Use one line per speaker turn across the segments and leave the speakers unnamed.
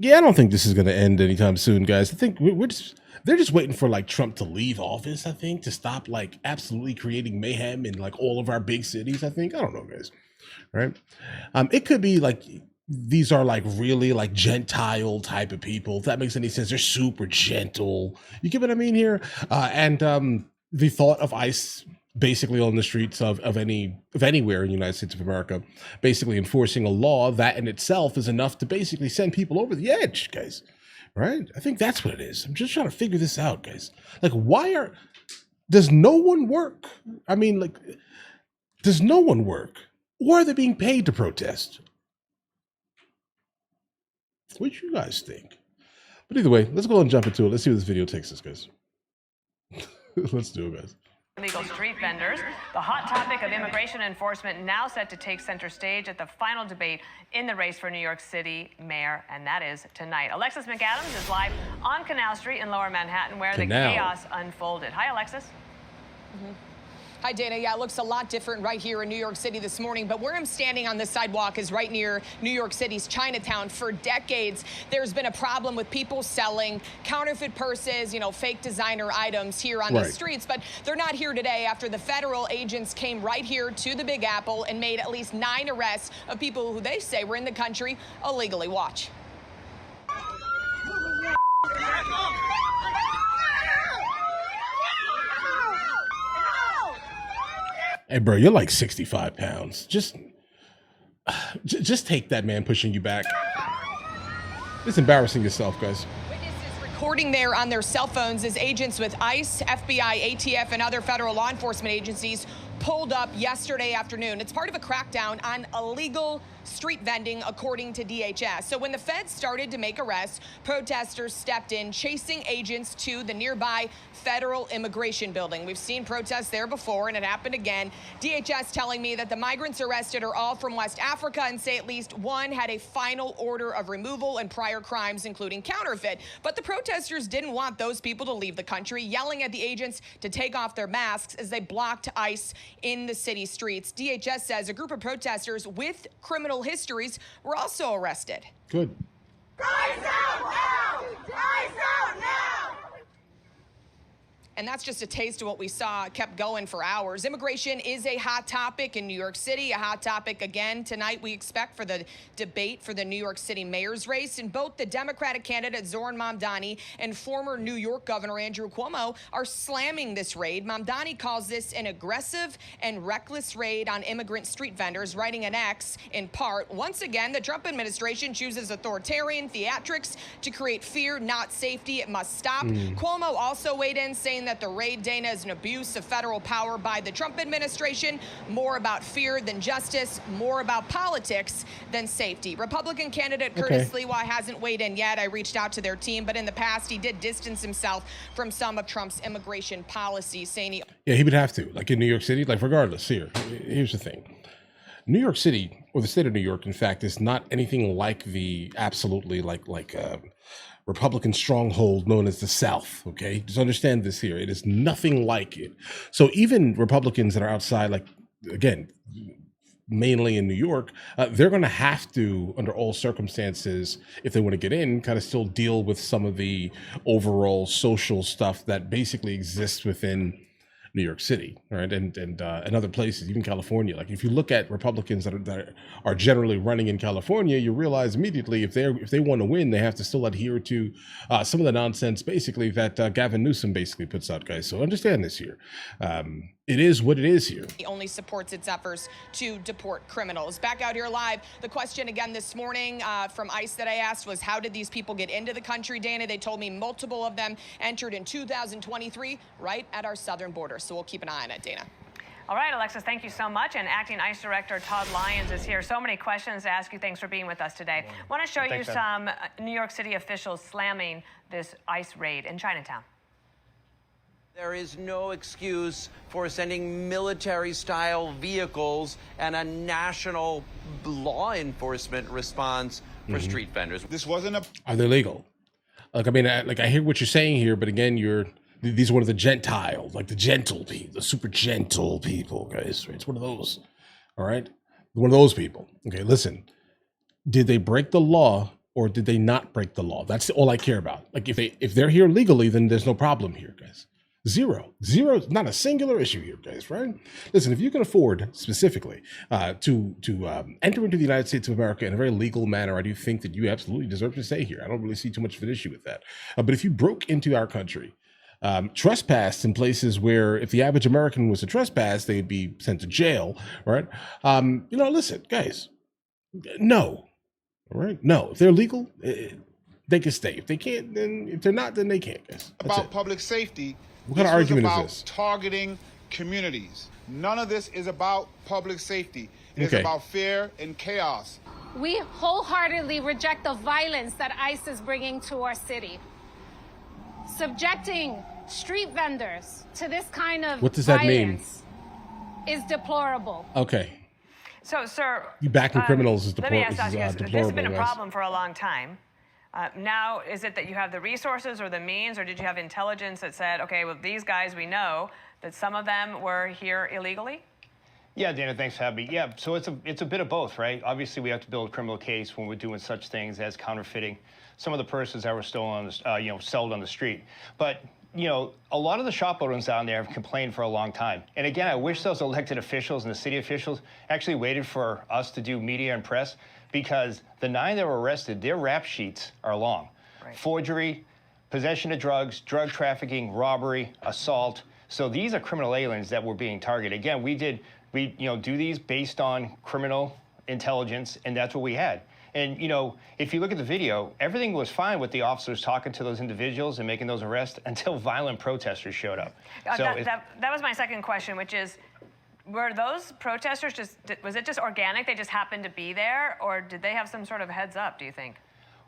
Yeah, I don't think this is going to end anytime soon, guys. I think they're just waiting for like Trump to leave office, I think, to stop like absolutely creating mayhem in like all of our big cities, I think. I don't know, guys. Right? It could be like these are like really like Gentile type of people. If that makes any sense, they're super gentle. You get what I mean here? And the thought of ICE basically on the streets of anywhere in the United States of America, basically enforcing a law that in itself is enough to basically send people over the edge, guys. Right? I think that's what it is. I'm just trying to figure this out, guys. Like, does no one work? I mean, like, does no one work? Or are they being paid to protest? What do you guys think? But either way, let's go and jump into it. Let's see where this video takes us, guys. Let's do it, guys.
Illegal street vendors. The hot topic of immigration enforcement now set to take center stage at the final debate in the race for New York City mayor, and that is tonight. Alexis McAdams is live on Canal Street in Lower Manhattan, where the chaos unfolded. Hi, Alexis.
Hi, Dana. Yeah, it looks a lot different right here in New York City this morning, but where I'm standing on this sidewalk is right near New York City's Chinatown. For decades, there's been a problem with people selling counterfeit purses, fake designer items here on these streets, but they're not here today after the federal agents came right here to the Big Apple and made at least 9 arrests of people who they say were in the country illegally. Watch.
Hey, bro, you're like 65 pounds. Just take that man pushing you back. It's embarrassing yourself, guys.
Witnesses recording there on their cell phones as agents with ICE, FBI, ATF, and other federal law enforcement agencies pulled up yesterday afternoon. It's part of a crackdown on illegal street vending, according to DHS. So when the feds started to make arrests, protesters stepped in, chasing agents to the nearby federal immigration building. We've seen protests there before, and it happened again. DHS telling me that the migrants arrested are all from West Africa and say at least one had a final order of removal and prior crimes, including counterfeit. But the protesters didn't want those people to leave the country, yelling at the agents to take off their masks as they blocked ICE in the city streets. DHS says a group of protesters with criminal histories were also arrested.
Good.
Guys out now! Guys out now!
And that's just a taste of what we saw. It kept going for hours. Immigration is a hot topic in New York City, a hot topic again tonight, we expect, for the debate for the New York City mayor's race. And both the Democratic candidate Zohran Mamdani and former New York Governor Andrew Cuomo are slamming this raid. Mamdani calls this an aggressive and reckless raid on immigrant street vendors, writing an X in part. Once again, the Trump administration chooses authoritarian theatrics to create fear, not safety. It must stop. Cuomo also weighed in, saying that the raid, Dana, is an abuse of federal power by the Trump administration. More about fear than justice, more about politics than safety. Republican candidate Curtis Lewa hasn't weighed in yet. I reached out to their team, but in the past, he did distance himself from some of Trump's immigration policies, saying
he would have to, like in New York City, like regardless. Here's the thing. New York City, or the state of New York, in fact, is not anything like the absolutely Republican stronghold known as the South. Okay, just understand this here. It is nothing like it. So even Republicans that are outside, like again, mainly in New York, they're going to have to, under all circumstances, if they want to get in, kind of still deal with some of the overall social stuff that basically exists within New York City, right, and other places, even California. Like if you look at Republicans that are generally running in California, you realize immediately if they want to win, they have to still adhere to some of the nonsense basically that Gavin Newsom basically puts out, guys. So understand this here. It is what it is here.
He only supports its efforts to deport criminals. Back out here live, the question again this morning from ICE that I asked was, how did these people get into the country, Dana? They told me multiple of them entered in 2023 right at our southern border. So we'll keep an eye on it, Dana.
All right, Alexis, thank you so much. And Acting ICE Director Todd Lyons is here. So many questions to ask you. Thanks for being with us today. I want to show you some New York City officials slamming this ICE raid in Chinatown.
There is no excuse for sending military-style vehicles and a national law enforcement response for street vendors.
This wasn't a...
Are they legal? Like, I mean, I hear what you're saying here, but again, these are one of the Gentiles, like the gentle people, the super gentle people, guys. Right? It's one of those, all right? One of those people. Okay, listen. Did they break the law or did they not break the law? That's all I care about. Like if they're here legally, then there's no problem here, guys. Zero, not a singular issue here, guys. Right? Listen, if you can afford specifically to enter into the United States of America in a very legal manner, I do think that you absolutely deserve to stay here. I don't really see too much of an issue with that. But if you broke into our country, trespassed in places where if the average American was to trespass, they'd be sent to jail, right? Listen, guys, no, all right? No, if they're legal, they can stay. If they can't, then if they're not, then they can't, guys. That's
About
it.
public safety.
What kind of argument is
about
this?
Targeting communities. None of this is about public safety. It is
Okay.
about fear and chaos.
We wholeheartedly reject the violence that ICE is bringing to our city. Subjecting street vendors to this kind of
What does that mean?
violence is deplorable.
Okay.
So, sir,
You backing criminals is
let me
deplorable.
ask you this. This has
Deplorable,
been a
guys.
problem for a long time. Now, is it that you have the resources or the means, or did you have intelligence that said, okay, well, these guys, we know that some of them were here illegally?
Yeah, Dana, thanks for having me. Yeah, so it's a bit of both, right? Obviously, we have to build a criminal case when we're doing such things as counterfeiting some of the purses that were stolen, sold on the street. But a lot of the shop owners down there have complained for a long time. And again, I wish those elected officials and the city officials actually waited for us to do media and press, because the 9 that were arrested, their rap sheets are long.
Right.
Forgery, possession of drugs, drug trafficking, robbery, assault. So these are criminal aliens that were being targeted. Again, we do these based on criminal intelligence, and that's what we had. And, if you look at the video, everything was fine with the officers talking to those individuals and making those arrests until violent protesters showed up.
That was my second question, which is, were those protesters was it just organic? They just happened to be there, or did they have some sort of heads up, do you think?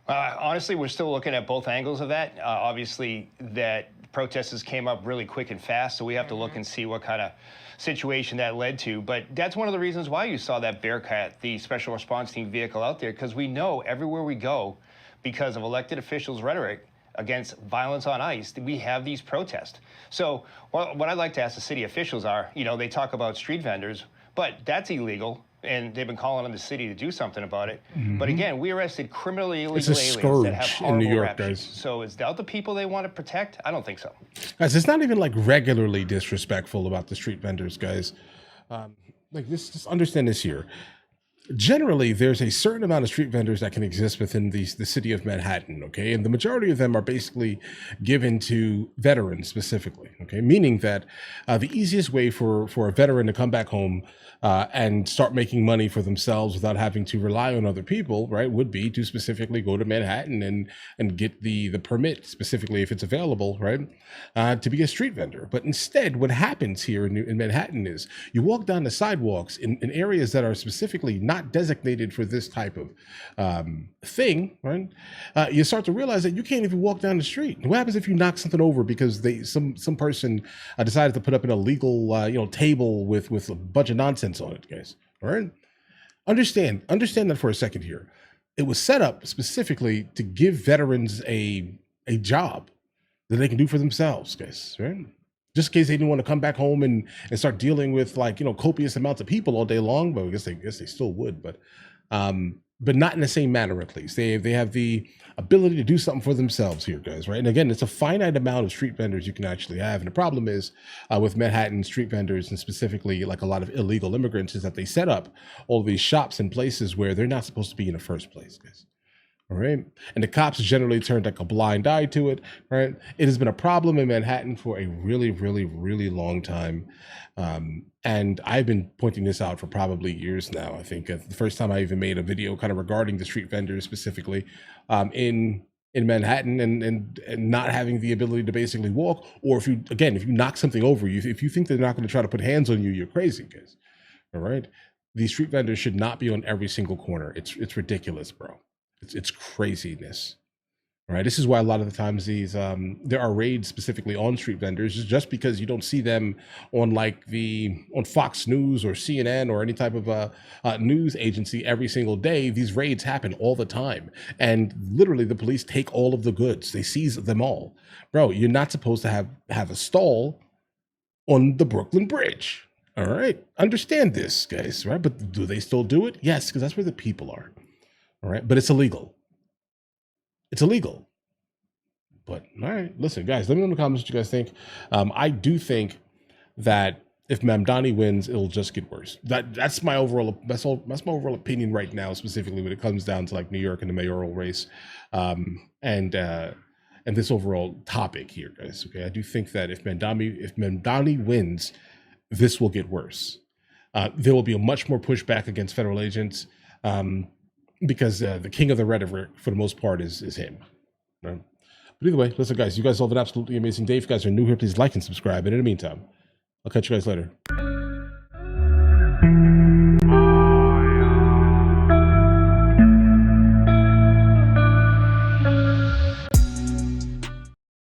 Honestly, we're still looking at both angles of that. Obviously, that protesters came up really quick and fast, so we have to look and see what kind of situation that led to. But that's one of the reasons why you saw that Bearcat, the special response team vehicle out there, because we know everywhere we go, because of elected officials' rhetoric against violence on ICE, we have these protests. So what I'd like to ask the city officials are, they talk about street vendors, but that's illegal, and they've been calling on the city to do something about it. But again, we arrested criminally illegal aliens that have
scourge in
horrible
New York,
rap
guys.
sheets. So is that the people they want to protect? I don't think so.
Guys, it's not even like regularly disrespectful about the street vendors, guys. Just understand this here. Generally, there's a certain amount of street vendors that can exist within the city of Manhattan, okay? And the majority of them are basically given to veterans specifically, okay? Meaning that the easiest way for a veteran to come back home and start making money for themselves without having to rely on other people, right, would be to specifically go to Manhattan and get the permit, specifically if it's available, right, to be a street vendor. But instead, what happens here in Manhattan is you walk down the sidewalks in areas that are specifically not designated for this type of thing, right? You start to realize that you can't even walk down the street. What happens if you knock something over because some person decided to put up an illegal table with a bunch of nonsense on it, guys? All right, understand that for a second here. It was set up specifically to give veterans a job that they can do for themselves, guys, right? Just in case they didn't want to come back home and start dealing with copious amounts of people all day long. But I guess they still would, but not in the same manner. At least they have the ability to do something for themselves here, guys, right? And again, it's a finite amount of street vendors you can actually have. And the problem is with Manhattan street vendors, and specifically like a lot of illegal immigrants, is that they set up all these shops in places where they're not supposed to be in the first place, guys. All right. And the cops generally turned like a blind eye to it. Right. It has been a problem in Manhattan for a really, really, really long time. And I've been pointing this out for probably years now. I think the first time I even made a video kind of regarding the street vendors specifically in Manhattan and not having the ability to basically walk, or if you knock something over, if you think they're not going to try to put hands on you, you're crazy, guys. All right. These street vendors should not be on every single corner. It's ridiculous, bro. It's craziness. All right. This is why a lot of the times there are raids specifically on street vendors, just because you don't see them on on Fox News or CNN or any type of news agency every single day. These raids happen all the time, and literally the police take all of the goods. They seize them all. Bro, you're not supposed to have a stall on the Brooklyn Bridge. All right. Understand this, guys, right? But do they still do it? Yes, because that's where the people are. All right. But it's illegal. it's illegal. But all right, listen, guys, let me know in the comments what you guys think. I do think that if Mamdani wins, it'll just get worse. That's my overall my overall opinion right now, specifically when it comes down to like New York and the mayoral race, and this overall topic here, guys. Okay, I do think that if Mamdani wins, this will get worse. There will be a much more pushback against federal agents because the king of the rhetoric, for the most part, is him. Right? But either way, listen, guys, you guys all have an absolutely amazing day. If you guys are new here, please like and subscribe. And in the meantime, I'll catch you guys later.